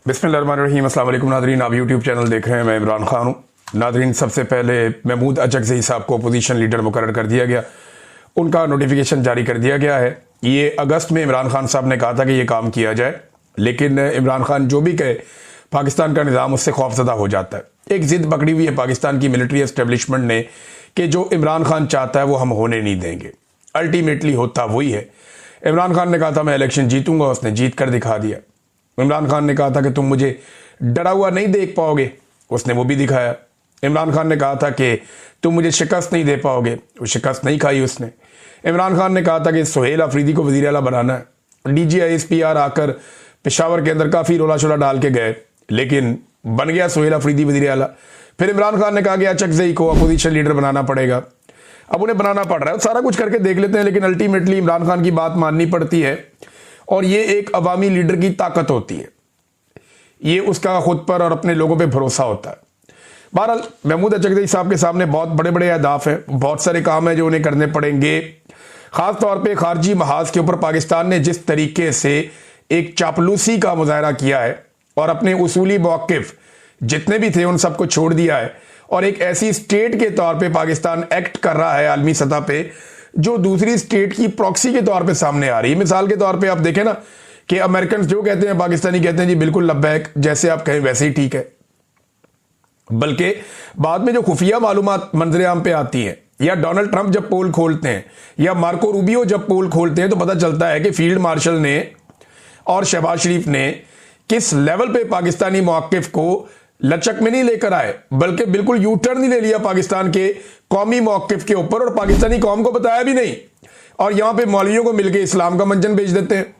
बिस्मिल्लाहिर्रहमानिर्रहीम। अस्सलाम वालेकुम नादरीन, आप यूट्यूब चैनल देख रहे हैं। मैं इमरान खान हूँ। नादरीन, सबसे पहले महमूद अचकज़ई साहब को अपोजिशन लीडर मुकर्रर कर दिया गया। उनका नोटिफिकेशन जारी कर दिया गया है। ये अगस्त में इमरान खान साहब ने कहा था कि ये काम किया जाए, लेकिन इमरान खान जो भी कहे पाकिस्तान का निज़ाम उससे खौफजदा हो जाता है। एक ज़िद पकड़ी हुई है पाकिस्तान की मिलिट्री एस्टेब्लिशमेंट ने कि जो इमरान खान चाहता है वो हम होने नहीं देंगे। अल्टीमेटली होता वही है। इमरान खान ने कहा था मैं इलेक्शन जीतूंगा, उसने जीत कर दिखा दिया। इमरान खान ने कहा था कि तुम मुझे डरा हुआ नहीं देख पाओगे, उसने वो भी दिखाया। इमरान खान ने कहा था कि तुम मुझे शिकस्त नहीं दे पाओगे, वो शिकस्त नहीं खाई उसने। इमरान खान ने कहा था कि सुहेल अफरीदी को वज़ीर आला बनाना है। DGISPR आकर पेशावर के अंदर काफ़ी रोला शोला डाल के गए, लेकिन बन गया सुहेल अफरीदी वज़ीर आला। फिर इमरान खान ने कहा कि अचकज़ई को अपोजिशन लीडर बनाना पड़ेगा। अब उन्हें बनाना पड़ रहा है, सारा कुछ करके देख लेते हैं, लेकिन अल्टीमेटली इमरान खान की बात माननी पड़ती है। और ये एक अवामी लीडर की ताकत होती है, ये उसका खुद पर और अपने लोगों पे भरोसा होता है। बहरहाल महमूद अचकज़ई साहब के सामने बहुत बड़े बड़े अहदाफ हैं, बहुत सारे काम हैं जो उन्हें करने पड़ेंगे। ख़ास तौर पे खारजी महाज के ऊपर पाकिस्तान ने जिस तरीके से एक चापलूसी का मुजाहरा किया है और अपने उसूली मौक़िफ़ जितने भी थे उन सबको छोड़ दिया है, और एक ऐसी स्टेट के तौर पे पाकिस्तान एक्ट कर रहा है आलमी सतह पे जो दूसरी स्टेट की प्रॉक्सी के तौर पे सामने आ रही है। मिसाल के तौर पे आप देखें ना कि अमेरिकन जो कहते हैं पाकिस्तानी कहते हैं जी बिल्कुल लब्बैक, जैसे आप कहें वैसे ही ठीक है। बल्कि बाद में जो खुफिया मालूमात मंजरे आम पे आती हैं, या डोनाल्ड ट्रंप जब पोल खोलते हैं, या मार्को रूबियो जब पोल खोलते हैं, तो पता चलता है कि फील्ड मार्शल ने और शहबाज शरीफ ने किस लेवल पे पाकिस्तानी मौक़िफ़ को लचक में नहीं लेकर आए, बल्कि बिल्कुल यू टर्न ही ले लिया पाकिस्तान के कौमी मौक़िफ़ के ऊपर, और पाकिस्तानी कौम को बताया भी नहीं, और यहां पे मौलवियों को मिलकर इस्लाम का मंजन बेच देते हैं।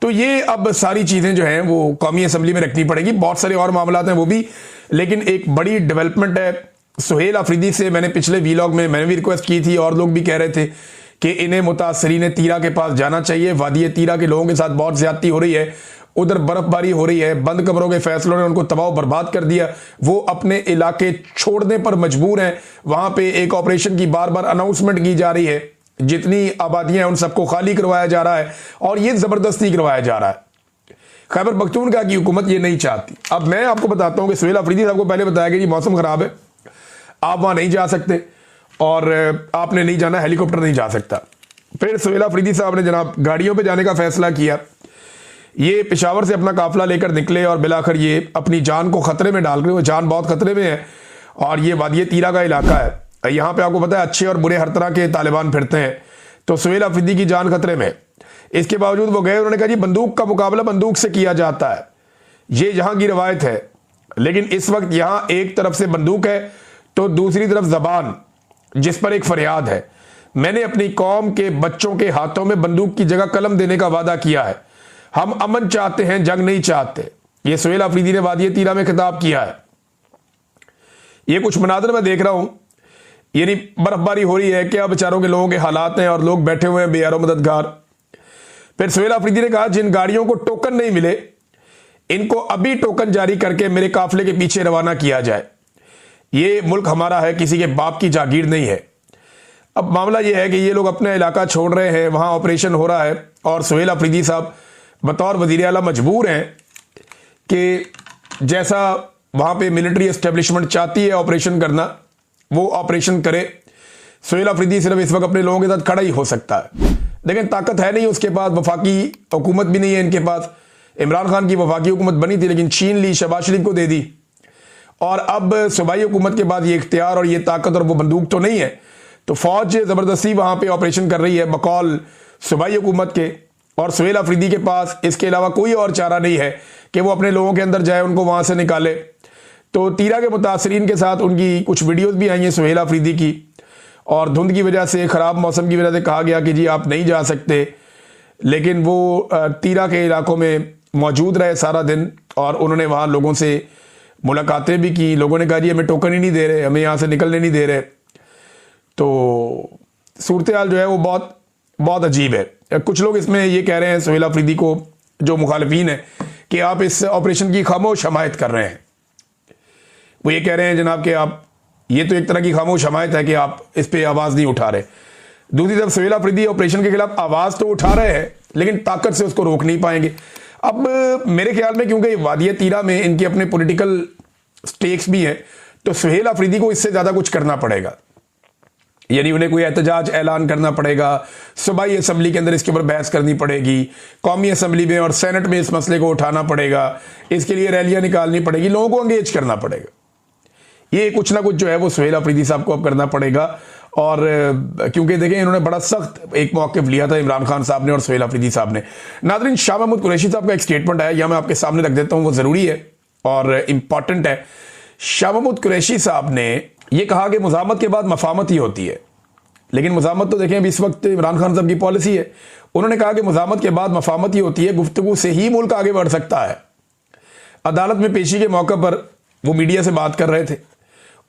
तो ये अब सारी चीज़ें जो हैं वो कौमी असम्बली में रखनी पड़ेगी। बहुत सारे और मामलात हैं वो भी, लेकिन एक बड़ी डेवलपमेंट है सुहेल अफरीदी से। मैंने पिछले वीलॉग में मैंने भी रिक्वेस्ट की थी, और लोग भी कह रहे थे कि इन्हें मुतासरीन तीरा के पास जाना चाहिए। वादी तीरा के लोगों के साथ बहुत ज्यादती हो रही है, उधर बर्फबारी हो रही है, बंद कमरों के फैसलों ने उनको तबाह बर्बाद कर दिया। वो अपने इलाके छोड़ने पर मजबूर हैं। वहां पे एक ऑपरेशन की बार बार अनाउंसमेंट की जा रही है, जितनी आबादियां हैं उन सबको खाली करवाया जा रहा है, और ये जबरदस्ती करवाया जा रहा है। खैबर पख्तूनख्वा की हुकूमत ये नहीं चाहती। अब मैं आपको बताता हूं कि सुहेल अफरीदी साहब को पहले बताया कि जी मौसम खराब है, आप वहां नहीं जा सकते, और आपने नहीं जाना, हेलीकॉप्टर नहीं जा सकता। फिर सुहेल अफरीदी साहब ने जनाब गाड़ियों पर जाने का फैसला किया। ये पेशावर से अपना काफिला लेकर निकले, और बिलाखिर ये अपनी जान को खतरे में डाल रहे, जान बहुत खतरे में है। और ये वादी तीरा का इलाका है, यहाँ पे आपको पता है अच्छे और बुरे हर तरह के तालिबान फिरते हैं, तो सुहेल अफरीदी की जान खतरे में। इसके बावजूद वो गए, उन्होंने कहा जी बंदूक का मुकाबला बंदूक से किया जाता है, ये यहाँ की रवायत है। लेकिन इस वक्त यहाँ एक तरफ से बंदूक है तो दूसरी तरफ जबान, जिस पर एक फरियाद है। मैंने अपनी कौम के बच्चों के हाथों में बंदूक की जगह कलम देने का वादा किया है। हम अमन चाहते हैं, जंग नहीं चाहते। ये सुहेल अफरीदी ने वादी तीरा में खिताब किया है। ये कुछ मनाजर मैं देख रहा हूं, यानी बर्फबारी हो रही है, क्या बेचारों के लोगों के हालात हैं, और लोग बैठे हुए हैं बेयारो मददगार। फिर सुहेल अफरीदी ने कहा जिन गाड़ियों को टोकन नहीं मिले, इनको अभी टोकन जारी करके मेरे काफिले के पीछे रवाना किया जाए। ये मुल्क हमारा है, किसी के बाप की जागीर नहीं है। अब मामला यह है कि ये लोग अपना इलाका छोड़ रहे हैं, वहां ऑपरेशन हो रहा है, और सुहेल अफरीदी साहब बतौर वज़ीर आला मजबूर हैं कि जैसा वहां पे मिलिट्री एस्टेब्लिशमेंट चाहती है ऑपरेशन करना, वो ऑपरेशन करे। सुहेल अफरीदी सिर्फ इस वक्त अपने लोगों के साथ खड़ा ही हो सकता है, लेकिन ताकत है नहीं उसके पास, वफाकी हुकूमत भी नहीं है इनके पास। इमरान खान की वफाकी हुकूमत बनी थी, लेकिन छीन ली, शहबाज शरीफ को दे दी, और अब सूबाई हुकूमत के बाद ये इख्तियार और ये ताकत और वो बंदूक तो नहीं है, तो फौज जबरदस्ती वहां पे ऑपरेशन कर रही है बकौल सूबाई हुकूमत के। और सुहेल अफरीदी के पास इसके अलावा कोई और चारा नहीं है कि वो अपने लोगों के अंदर जाए, उनको वहां से निकाले। तो तीरा के मुतासरीन के साथ उनकी कुछ वीडियोस भी आई हैं सुहेल अफरीदी की, और धुंध की वजह से, खराब मौसम की वजह से कहा गया कि जी आप नहीं जा सकते, लेकिन वो तीरा के इलाकों में मौजूद रहे सारा दिन, और उन्होंने वहाँ लोगों से मुलाकातें भी की। लोगों ने कहा जी हमें टोकन ही नहीं दे रहे, हमें यहाँ से निकलने नहीं दे रहे। तो सूरत हाल जो है वो बहुत बहुत अजीब है। कुछ लोग इसमें ये कह रहे हैं सुहेल अफरीदी को, जो मुखालिफिन है, कि आप इस ऑपरेशन की खामोश हमायत कर रहे हैं। वो ये कह रहे हैं जनाब कि आप, ये तो एक तरह की खामोश हमायत है कि आप इस पर आवाज़ नहीं उठा रहे। दूसरी तरफ सुहेल अफरीदी ऑपरेशन के खिलाफ आवाज़ तो उठा रहे हैं, लेकिन ताकत से उसको रोक नहीं पाएंगे। अब मेरे ख्याल में क्योंकि वादिया तीरा में इनके अपने पॉलिटिकल स्टेक्स भी हैं, तो सुहेल अफरीदी को इससे ज्यादा कुछ करना पड़ेगा, यानी उन्हें कोई एहतजाज ऐलान करना पड़ेगा, सूबाई असम्बली के अंदर इसके ऊपर बहस करनी पड़ेगी, कौमी असम्बली में और सेनेट में इस मसले को उठाना पड़ेगा, इसके लिए रैलियां निकालनी पड़ेगी, लोगों को एंगेज करना पड़ेगा। ये कुछ ना कुछ जो है वो सुहेल अफरीदी साहब को अब करना पड़ेगा। और क्योंकि देखें इन्होंने बड़ा सख्त एक मौक़िफ़ लिया था इमरान खान साहब ने और सुहेल अफरीदी साहब ने। नाज़रीन, शाह महमूद कुरैशी साहब का एक स्टेटमेंट आया, यह मैं आपके सामने रख देता हूं, वो ज़रूरी है और इंपॉर्टेंट है। शाह महमूद कुरैशी साहब ने यह कहा कि मुज़ाहमत के बाद मफामत ही होती है, लेकिन मुज़ाहमत तो देखें अभी इस वक्त इमरान खान साहब की पॉलिसी है। उन्होंने कहा कि मुज़ाहमत के बाद मफामत ही होती है, गुफ्तगू से ही मुल्क आगे बढ़ सकता है। अदालत में पेशी के मौके पर वो मीडिया से बात कर रहे थे।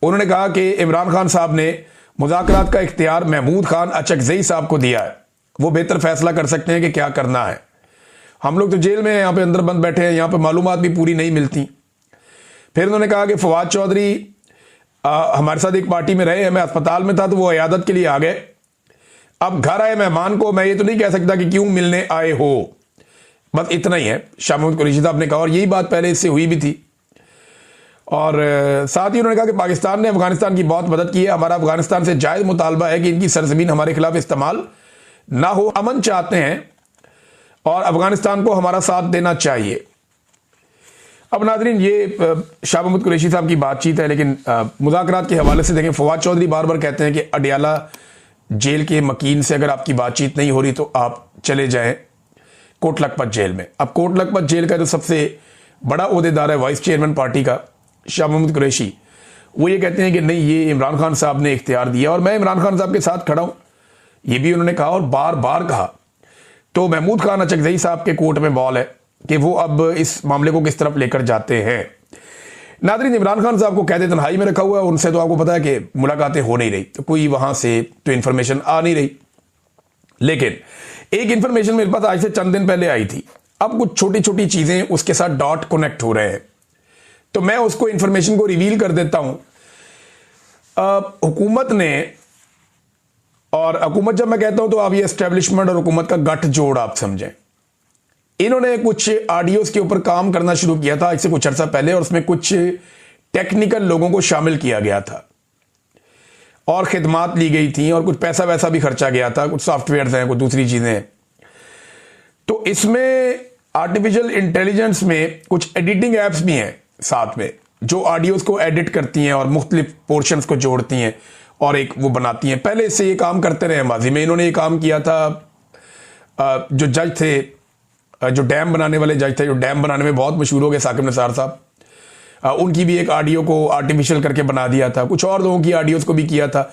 उन्होंने कहा कि इमरान खान साहब ने मुज़ाकरात का इख्तियार महमूद खान अचकज़ई साहब को दिया है, वो बेहतर फैसला कर सकते हैं कि क्या करना है। हम लोग तो जेल में हैं, यहाँ पे अंदर बंद बैठे हैं, यहाँ पे मालूमात भी पूरी नहीं मिलती। फिर उन्होंने कहा कि फवाद चौधरी हमारे साथ एक पार्टी में रहे हैं, मैं अस्पताल में था तो वो इयादत के लिए आ गए, अब घर आए मेहमान को मैं ये तो नहीं कह सकता कि क्यों मिलने आए हो। बस इतना ही है, शाह महमूद कुरैशी साहब ने कहा, और यही बात पहले इससे हुई भी थी। और साथ ही उन्होंने कहा कि पाकिस्तान ने अफगानिस्तान की बहुत मदद की है, हमारा अफगानिस्तान से जायज़ मुतालबा है कि इनकी सरजमीन हमारे खिलाफ इस्तेमाल ना हो, अमन चाहते हैं और अफगानिस्तान को हमारा साथ देना चाहिए। अब नाज़रीन, ये शाह महमूद कुरैशी साहब की बातचीत है, लेकिन मुज़ाकरात के हवाले से देखें, फवाद चौधरी बार बार कहते हैं कि अडियाला जेल के मकीन से अगर आपकी बातचीत नहीं हो रही तो आप चले जाएं कोट लखपत जेल में। अब कोट लखपत जेल का जो सबसे बड़ा ओहदेदार है वाइस चेयरमैन पार्टी का शाह महमूद कुरैशी, वो ये कहते हैं कि नहीं, ये इमरान खान साहब ने इख्तियार दिया और मैं इमरान खान साहब के साथ खड़ा हूं, ये भी उन्होंने कहा और बार बार कहा। तो महमूद खान अचकज़ई साहब के कोर्ट में बॉल है कि वो अब इस मामले को किस तरफ लेकर जाते हैं। नाज़रीन, इमरान खान साहब को कैद तन्हाई में रखा हुआ है, उनसे तो आपको पता है कि मुलाकातें हो नहीं रही, तो कोई वहां से तो इंफॉर्मेशन आ नहीं रही। लेकिन एक इंफॉर्मेशन मेरे पास आज से चंद दिन पहले आई थी, अब कुछ छोटी छोटी चीजें उसके साथ डॉट कनेक्ट हो रहे हैं, तो मैं उसको इंफॉर्मेशन को रिवील कर देता हूं। हुकूमत ने, और हुकूमत जब मैं कहता हूं तो आप ये एस्टेब्लिशमेंट और हुकूमत का गठजोड़ आप समझें, इन्होंने कुछ ऑडियोज के ऊपर काम करना शुरू किया था इससे कुछ अर्सा पहले, और उसमें कुछ टेक्निकल लोगों को शामिल किया गया था और खिदमात ली गई थी और कुछ पैसा वैसा भी खर्चा गया था, कुछ सॉफ्टवेयर हैं, कुछ दूसरी चीजें हैं। तो इसमें आर्टिफिशियल इंटेलिजेंस में कुछ एडिटिंग एप्स भी हैं साथ में, जो ऑडियोज को एडिट करती हैं और मुख्तलिफ पोर्शंस को जोड़ती हैं और एक वो बनाती हैं। पहले से ये काम करते रहे माजी में, इन्होंने ये काम किया था। जो जज थे, जो डैम बनाने वाले जज थे, जो डैम बनाने में बहुत मशहूर हो गए, साकिब निसार साहब, उनकी भी एक ऑडियो को आर्टिफिशियल करके बना दिया था। कुछ और लोगों की ऑडियोज को भी किया था।